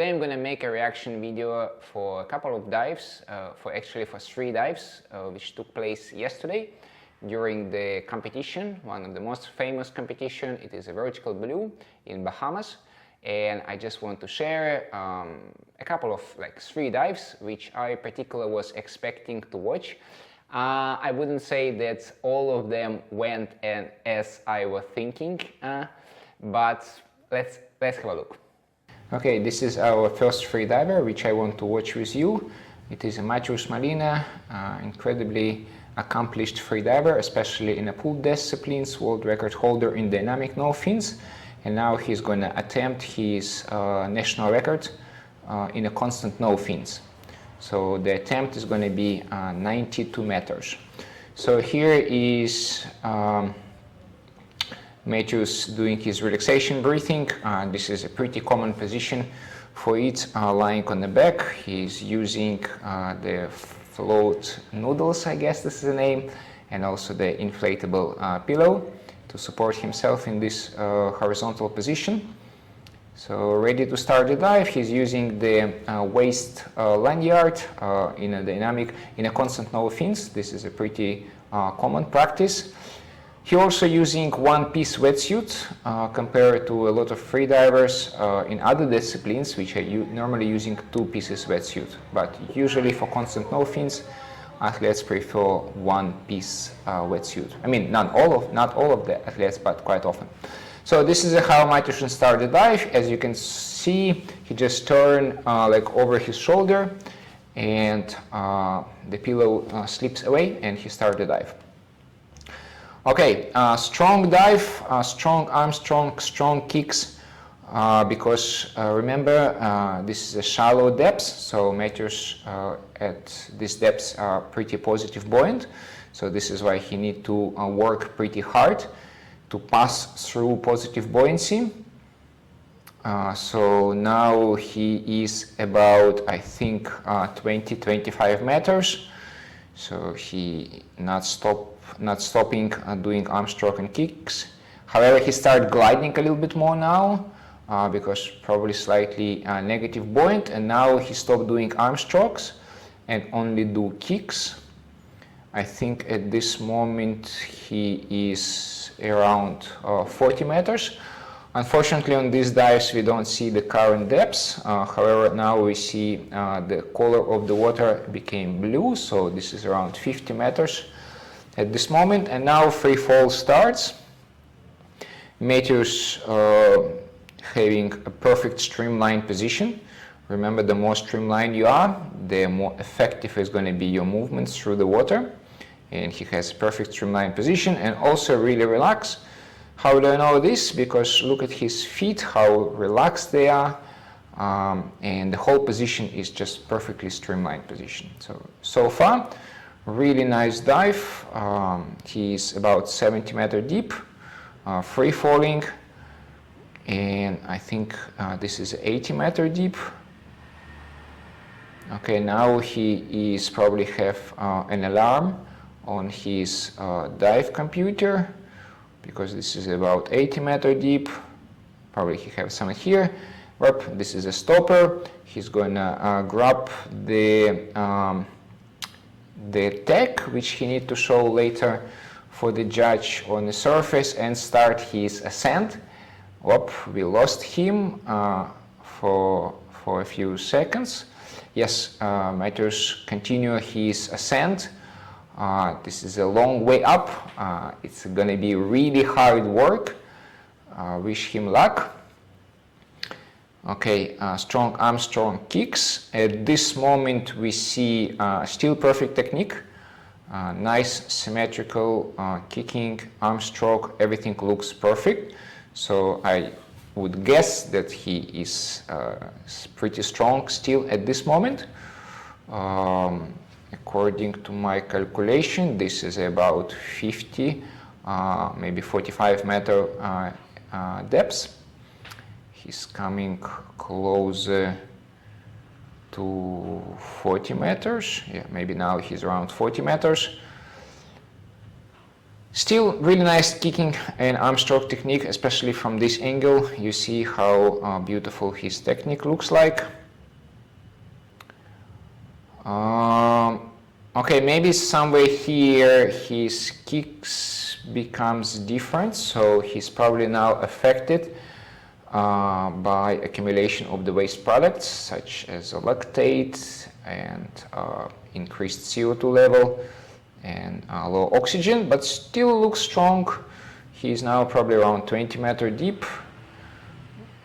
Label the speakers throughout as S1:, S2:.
S1: Today I'm going to make a reaction video for a couple of dives, for 3 dives, which took place yesterday during the competition, one of the most famous competition. It is a vertical blue in Bahamas, and I just want to share a couple of 3 dives which I particularly was expecting to watch. I wouldn't say that all of them went as I was thinking, but let's have a look. Okay, this is our first freediver which I want to watch with you. It is Mateusz Malina, incredibly accomplished freediver, especially in the pool disciplines, world record holder in dynamic no fins, and now he's going to attempt his national record in a constant no fins. So the attempt is going to be 92 meters. So here is Mateusz doing his relaxation breathing. This is a pretty common position for it, lying on the back. He's using the float noodles, I guess this is the name, and also the inflatable pillow to support himself in this horizontal position. So ready to start the dive. He's using the waist lanyard in a constant no fins. This is a pretty common practice. He's also using one-piece wetsuit compared to a lot of freedivers in other disciplines, which are normally using 2 pieces wetsuit. But usually for constant no fins, athletes prefer one-piece wetsuit. I mean, not all of the athletes, but quite often. So this is how Mateusz started the dive. As you can see, he just turned over his shoulder, and the pillow slips away, and he started the dive. Okay, strong dive, strong arm, strong kicks, because remember, this is a shallow depth, so Mateusz at this depth are pretty positive buoyant, so this is why he need to work pretty hard to pass through positive buoyancy. So now he is about, I think, 20-25 meters, so he not stopping doing arm stroke and kicks. However, he started gliding a little bit more now because probably slightly negative buoyant, and now he stopped doing arm strokes and only do kicks. I think at this moment he is around 40 meters. Unfortunately, on these dives we don't see the current depths. However, now we see the color of the water became blue, so this is around 50 meters at this moment. And now free fall starts. Mateusz having a perfect streamlined position. Remember, the more streamlined you are, the more effective is going to be your movements through the water. And he has a perfect streamlined position and also really relaxed. How do I know this? Because look at his feet, how relaxed they are, and the whole position is just perfectly streamlined position. So far, really nice dive. He's about 70 meters deep, free falling, and I think this is 80 meters deep. Okay, now he is probably have an alarm on his dive computer, because this is about 80 meters deep. Probably he has something here. This is a stopper. He's gonna grab the tag which he need to show later for the judge on the surface and start his ascent. We lost him for a few seconds. Yes, Mateusz continue his ascent. This is a long way up. It's going to be really hard work. Wish him luck. Okay, strong arm, strong kicks. At this moment we see still perfect technique. Nice symmetrical kicking, arm stroke, everything looks perfect. So I would guess that he is pretty strong still at this moment. According to my calculation, this is about 50, maybe 45 meter depths. He's coming closer to 40 meters. Yeah, maybe now he's around 40 meters. Still really nice kicking and arm stroke technique, especially from this angle. You see how beautiful his technique looks like. Okay, maybe somewhere here his kicks becomes different, so he's probably now affected by accumulation of the waste products such as lactate and increased CO2 level and low oxygen, but still looks strong. He's now probably around 20-meter deep.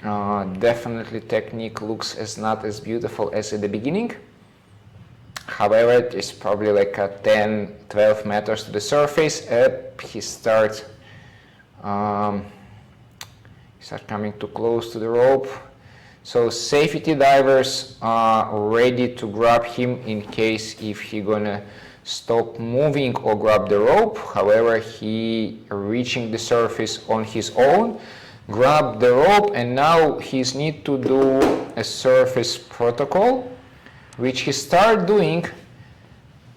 S1: Definitely technique looks not as beautiful as at the beginning. However, it's probably like 10-12 meters to the surface. He starts coming too close to the rope. So safety divers are ready to grab him in case if he gonna stop moving or grab the rope. However, he reaching the surface on his own, grab the rope, and now he's need to do a surface protocol, which he start doing,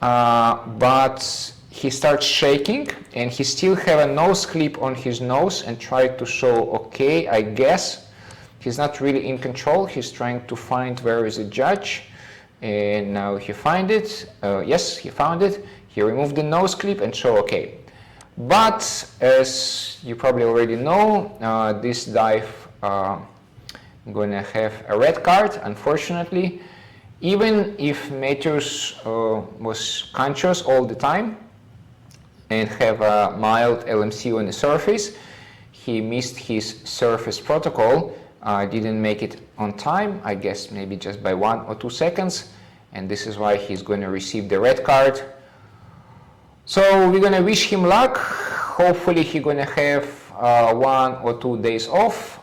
S1: but he starts shaking and he still have a nose clip on his nose and try to show, okay, I guess. He's not really in control. He's trying to find where is the judge, and now he find it. Yes, he found it. He removed the nose clip and show okay. But as you probably already know, this dive gonna have a red card, unfortunately. Even if Mateusz was conscious all the time and have a mild LMC on the surface, he missed his surface protocol, didn't make it on time, I guess maybe just by 1 or 2 seconds, and this is why he's going to receive the red card. So we're going to wish him luck. Hopefully he's going to have 1 or 2 days off,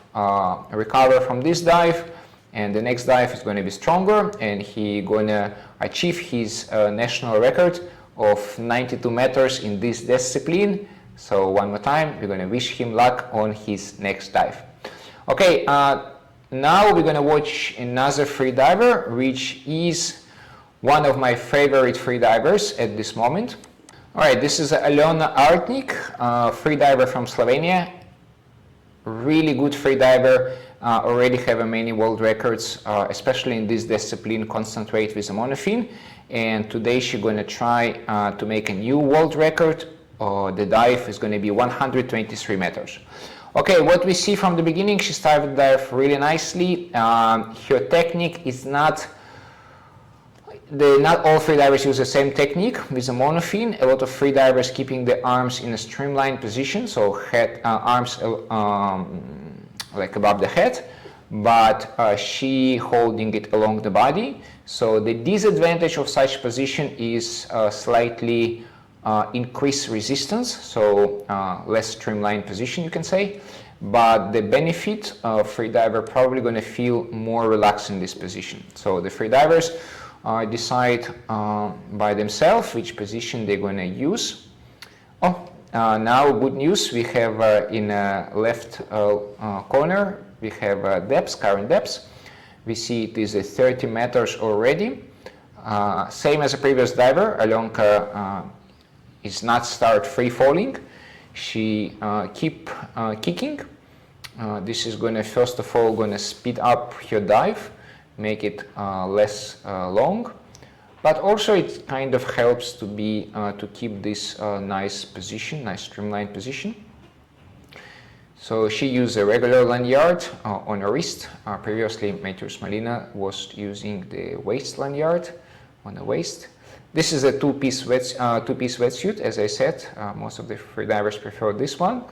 S1: recover from this dive, and the next dive is going to be stronger, and he's going to achieve his national record of 92 meters in this discipline. So one more time, we're going to wish him luck on his next dive. Okay, now we're going to watch another freediver, which is one of my favorite freedivers at this moment. All right, this is Alenka Artnik, freediver from Slovenia. Really good freediver, already have many world records, especially in this discipline, constant weight with a monofin. And today she's going to try to make a new world record. The dive is going to be 123 meters. Okay, what we see from the beginning, she started the dive really nicely. Her technique is not all freedivers use the same technique with a monofin. A lot of freedivers keeping the arms in a streamlined position, so head, arms like above the head, but she holding it along the body. So the disadvantage of such position is slightly increased resistance, so less streamlined position, you can say. But the benefit of freediver probably going to feel more relaxed in this position. So the freedivers decide by themselves which position they're going to use. Now good news, we have in left corner, we have depths, current depths. We see it is 30 meters already. Same as a previous diver, Alenka is not start free falling. She keep kicking. This is going to first of all going to speed up her dive, make it less long, but also it kind of helps to be to keep this nice position, nice streamlined position. So she used a regular lanyard on her wrist. Previously Mateusz Malina was using the waist lanyard on the waist. This is a two-piece wetsuit, as I said. Most of the freedivers prefer this one.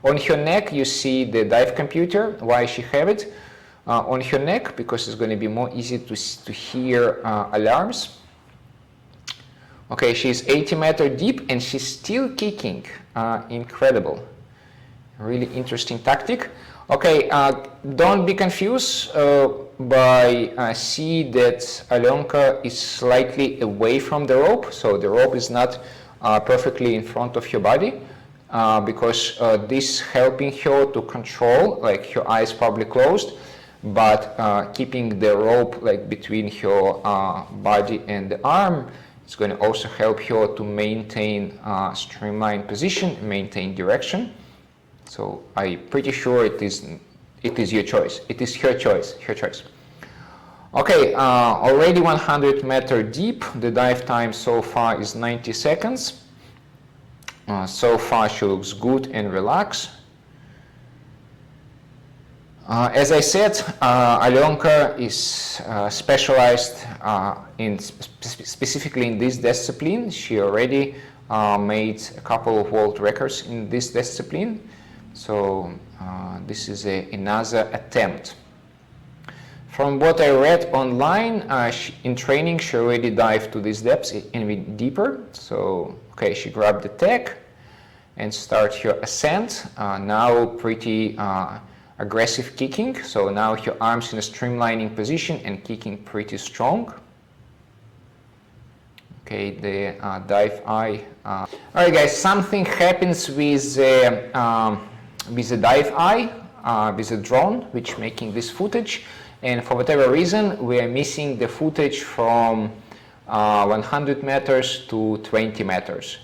S1: On her neck you see the dive computer. Why she have it on her neck? Because it's going to be more easy to hear alarms. Okay, she's 80 meters deep and she's still kicking. Incredible. Really interesting tactic. Okay, don't be confused by see that Alenka is slightly away from the rope, so the rope is not perfectly in front of your body, because this helping her to control, like her eyes probably closed, but keeping the rope like between her body and the arm, It's going to also help her to maintain streamlined position, maintain direction. So I'm pretty sure it is your choice. It is her choice. Okay, already 100-meter deep. The dive time so far is 90 seconds. So far she looks good and relaxed. As I said, Alenka is specialized specifically in this discipline. She already made a couple of world records in this discipline. So this is another attempt. From what I read online, in training she already dived to these depths and went deeper. So okay, she grabbed the tag and start her ascent. Now pretty aggressive kicking. So now her arms in a streamlining position and kicking pretty strong. Okay, the dive eye. All right, guys, something happens with the dive eye, with the drone, which making this footage. And for whatever reason, we are missing the footage from 100 meters to 20 meters.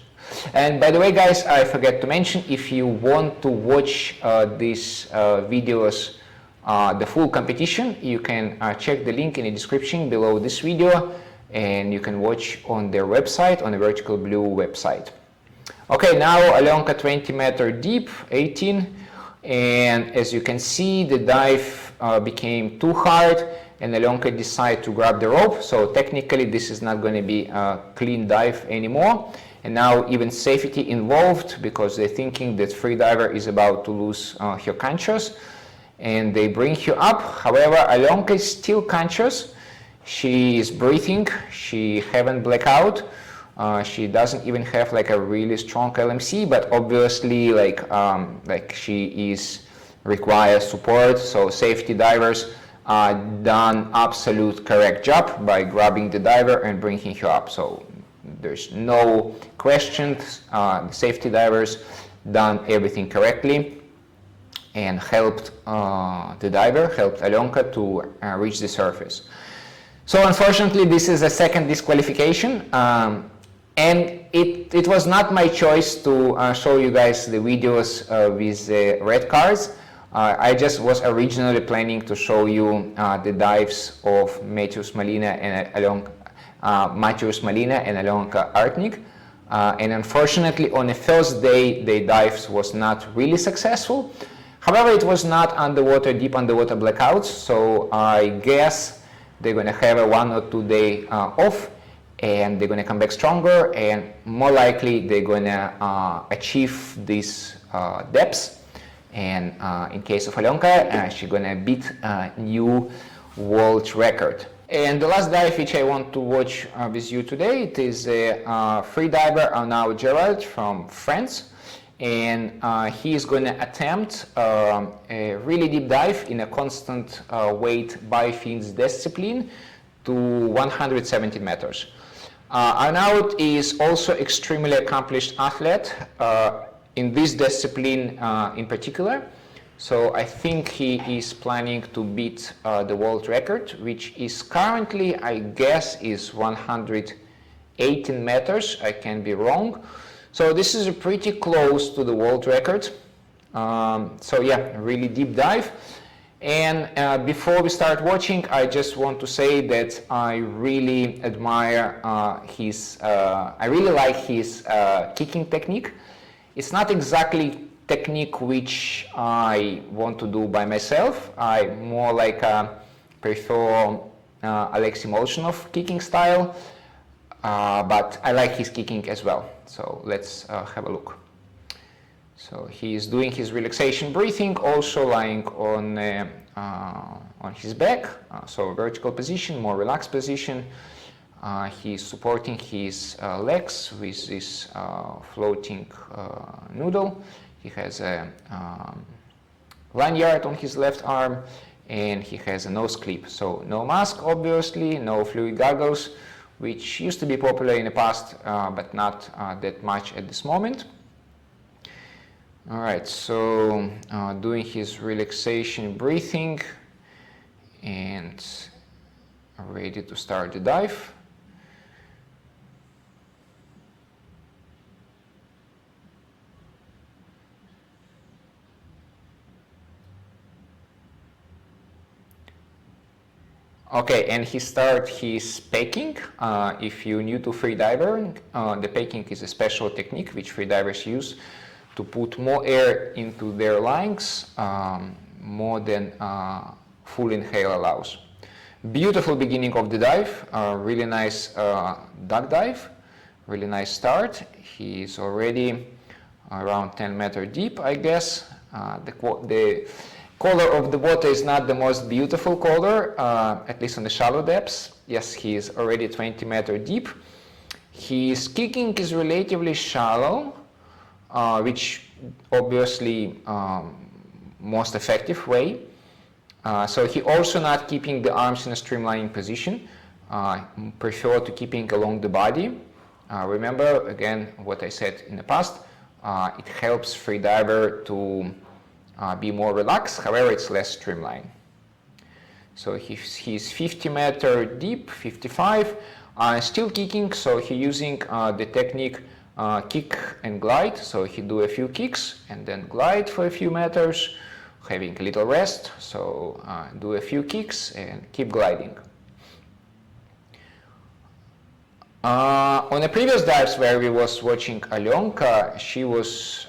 S1: And by the way, guys, I forgot to mention, if you want to watch these videos, the full competition, you can check the link in the description below this video, and you can watch on their website, on the Vertical Blue website. Okay, now Alenka 20-meter deep, 18, and as you can see, the dive became too hard, and Alenka decided to grab the rope. So technically, this is not going to be a clean dive anymore. And now even safety involved, because they're thinking that freediver is about to lose her conscious, and they bring her up. However, Alenka is still conscious. She is breathing. She haven't blacked out. She doesn't even have like a really strong LMC, but obviously like she is requires support. So safety divers done absolute correct job by grabbing the diver and bringing her up. So there's no questions. The safety divers done everything correctly and helped the diver, helped Alenka to reach the surface. So unfortunately, this is a second disqualification, and it was not my choice to show you guys the videos with the red cards. I just was originally planning to show you the dives of Mateusz Malina and Alenka Artnik, and unfortunately on the first day the dives was not really successful. However, it was not underwater, deep underwater blackouts, so I guess they're going to have a 1 or 2 day off, and they're going to come back stronger, and more likely they're going to achieve these depths. And in case of Alenka, she's going to beat a new world record. And the last dive which I want to watch with you today, it is a freediver Arnaud Jerald from France, and he is going to attempt a really deep dive in a constant weight bifins discipline to 170 meters. Arnaud is also extremely accomplished athlete in this discipline in particular. So I think he is planning to beat the world record, which is currently, I guess, is 118 meters. I can be wrong. So this is pretty close to the world record. So yeah, really deep dive. And before we start watching, I just want to say that I really admire I really like his kicking technique. It's not exactly technique which I want to do by myself. I more like prefer Alexei Molchanov kicking style, but I like his kicking as well. So let's have a look. So he is doing his relaxation breathing, also lying on his back, so vertical position, more relaxed position. He's supporting his legs with this floating noodle. He has a lanyard on his left arm, and he has a nose clip. So no mask, obviously, no fluid goggles, which used to be popular in the past, but not that much at this moment. All right, so doing his relaxation breathing and ready to start the dive. Okay, and he started his packing. If you're new to freediving, the packing is a special technique which freedivers use to put more air into their lungs, more than full inhale allows. Beautiful beginning of the dive, really nice duck dive, really nice start. He's already around 10-meter deep, I guess. The color of the water is not the most beautiful color, at least on the shallow depths. Yes, he is already 20-meter deep. His kicking is relatively shallow, which obviously most effective way. So he also not keeping the arms in a streamlining position, prefer to keeping along the body. Remember again what I said in the past, it helps freediver to be more relaxed, however it's less streamlined. So he's 50-meter deep, 55, still kicking, so he's using the technique kick and glide. So he do a few kicks and then glide for a few meters, having a little rest, so do a few kicks and keep gliding. On the previous dives where we was watching Alenka,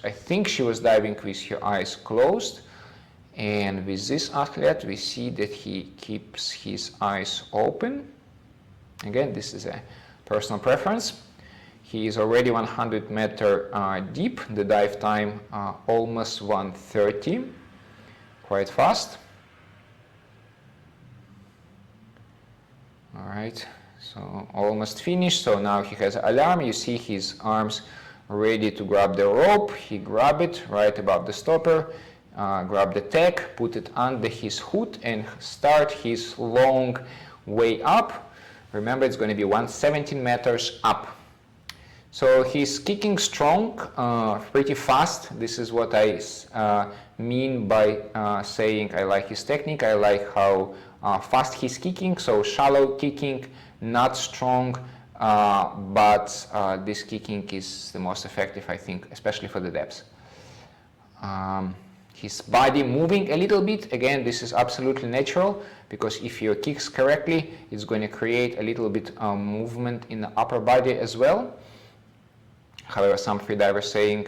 S1: I think she was diving with her eyes closed, and with this athlete we see that he keeps his eyes open. Again, this is a personal preference. He is already 100-meter deep, the dive time almost 1:30, quite fast. All right. So almost finished. So now he has alarm. You see his arms ready to grab the rope. He grab it right above the stopper, grab the tag, put it under his hood and start his long way up. Remember, it's going to be 117 meters up. So he's kicking strong, pretty fast. This is what I mean by saying I like his technique. I like how fast he's kicking. So shallow kicking, not strong, but this kicking is the most effective, I think, especially for the depths. His body moving a little bit. Again, this is absolutely natural, because if you kicks correctly, it's going to create a little bit movement in the upper body as well. However, some freedivers saying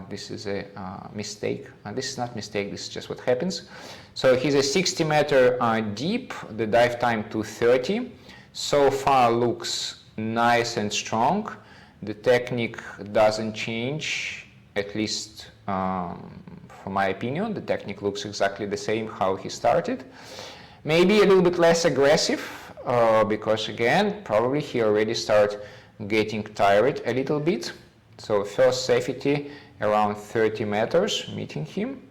S1: this is a mistake. This is not a mistake, this is just what happens. So he's a 60-meter deep, the dive time 2:30. So far looks nice and strong. The technique doesn't change, at least for my opinion. The technique looks exactly the same how he started. Maybe a little bit less aggressive, because again, probably he already started getting tired a little bit. So first safety around 30 meters, meeting him.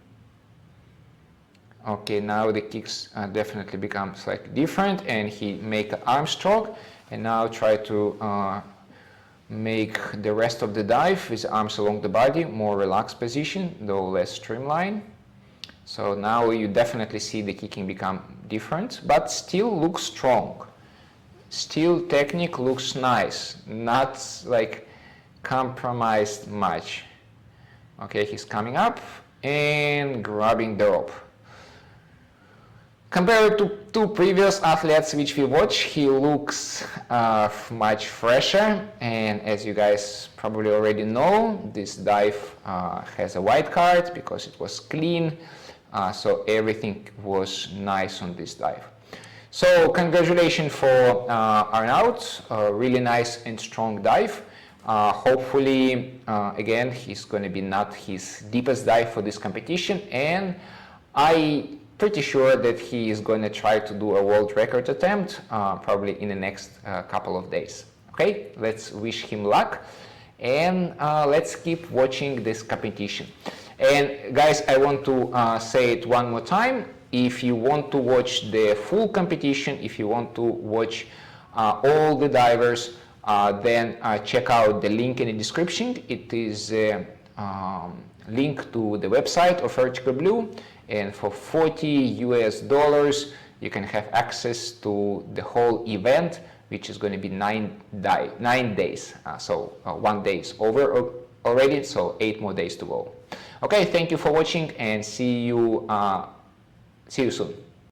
S1: Okay, now the kicks definitely become slightly different, and he make an arm stroke, and now try to make the rest of the dive with arms along the body, more relaxed position, though less streamlined. So now you definitely see the kicking become different, but still looks strong. Still technique looks nice, not like compromised much. Okay, he's coming up and grabbing the rope. Compared to two previous athletes which we watched, he looks much fresher, and as you guys probably already know, this dive has a white card because it was clean, so everything was nice on this dive. So congratulations for Arnaud, a really nice and strong dive. Hopefully, again, he's going to be not his deepest dive for this competition, and I'm pretty sure that he is going to try to do a world record attempt, probably in the next couple of days. Okay, let's wish him luck, and let's keep watching this competition. And guys, I want to say it one more time. If you want to watch the full competition, if you want to watch all the divers, then check out the link in the description. It is a link to the website of Vertical Blue, and for $40 US you can have access to the whole event, which is going to be 9 days. So 1 day is over already, so 8 more days to go. Okay, thank you for watching, and see you soon.